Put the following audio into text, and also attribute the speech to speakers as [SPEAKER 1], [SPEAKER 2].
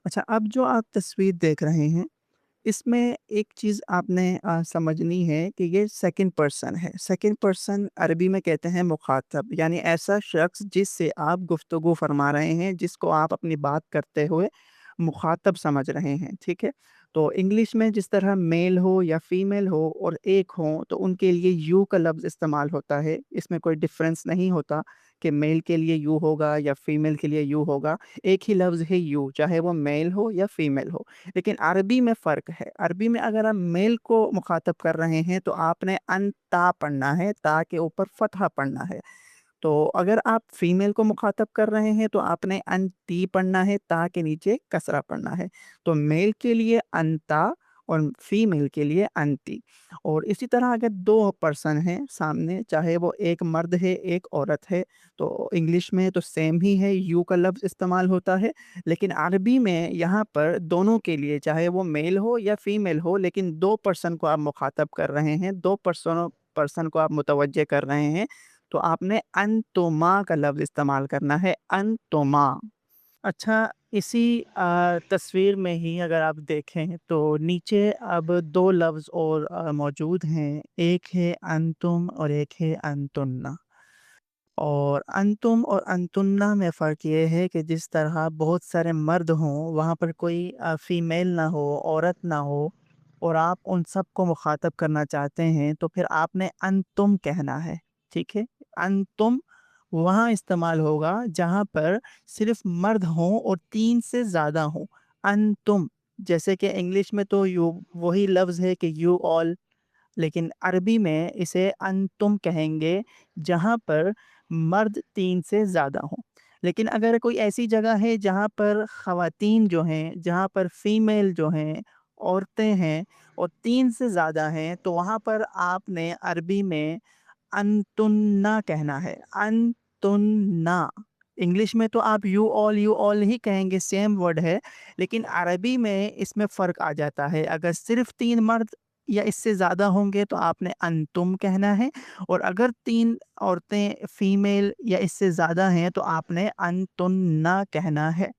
[SPEAKER 1] अच्छा, अब जो आप तस्वीर देख रहे हैं, इसमें एक चीज़ आपने समझनी है कि ये सेकंड पर्सन है। सेकंड पर्सन अरबी में कहते हैं मुख़ातब, यानी ऐसा शख़्स जिससे आप गुफ्तगू फ़रमा रहे हैं, जिसको आप अपनी बात करते हुए मुख़ातब समझ रहे हैं, ठीक है? तो इंग्लिश में जिस तरह मेल हो या फीमेल हो और एक हों, तो उनके लिए यू का लफ़्ज़ इस्तेमाल होता है। इसमें कोई डिफ़रेंस नहीं होता कि मेल के लिए यू होगा या फीमेल के लिए यू होगा। एक ही लफ़्ज़ है यू, चाहे वो मेल हो या फीमेल हो। लेकिन अरबी में फ़र्क है। अरबी में अगर आप मेल को मुख़ातब कर रहे हैं, तो आपने अनता पढ़ना है, ता के ऊपर फ़तहा पढ़ना है। तो अगर आप फीमेल को मुख़ातब कर रहे हैं, तो आपने अंती पढ़ना है, ता के नीचे कसरा पढ़ना है। तो मेल के लिए अंता और फीमेल के लिए अंती। और इसी तरह अगर 2 पर्सन हैं सामने, चाहे वो एक मर्द है, एक औरत है, तो इंग्लिश में तो सेम ही है, यू का लफ़्ज़ इस्तेमाल होता है। लेकिन अरबी में यहाँ पर दोनों के लिए, चाहे वो मेल हो या फीमेल हो, लेकिन 2 पर्सन को आप मुख़ातब कर रहे हैं, 2 पर्सन को आप मुतवज्जे कर रहे हैं, तो आपने अंतुमा का लफ़्ज़ इस्तेमाल करना है, अंतुमा। अच्छा, इसी तस्वीर में ही अगर आप देखें तो नीचे अब 2 लफ़्ज़ और मौजूद हैं। एक है अंतुम और एक है अंतुन्ना। और अंतुम और अंतुन्ना में फ़र्क ये है कि जिस तरह बहुत सारे मर्द हों, वहाँ पर कोई फ़ीमेल ना हो, औरत ना हो और आप उन सबको मुख़ातब करना चाहते हैं, तो फिर आपने अंतुम कहना है, ठीक है? अंतुम वहाँ इस्तेमाल होगा जहाँ पर सिर्फ़ मर्द हों और 3 से ज़्यादा हों। अंतुम, जैसे कि इंग्लिश में तो यू वही लफ़्ज़ है कि यू ऑल, लेकिन अरबी में इसे अंतुम कहेंगे जहाँ पर मर्द 3 से ज़्यादा हों। लेकिन अगर कोई ऐसी जगह है जहाँ पर ख़वातीन जो हैं, जहाँ पर फ़ीमेल जो हैं, औरतें हैं और 3 से ज़्यादा हैं, तो वहाँ पर आपने अरबी में अंतुन्ना कहना है, अंतुन्ना। इंग्लिश में तो आप यू ऑल ही कहेंगे, सेम वर्ड है, लेकिन अरबी में इसमें फ़र्क आ जाता है। अगर सिर्फ़ 3 मर्द या इससे ज़्यादा होंगे तो आपने अंतुम कहना है, और अगर 3 औरतें फीमेल या इससे ज़्यादा हैं तो आपने अंतुन्ना कहना है।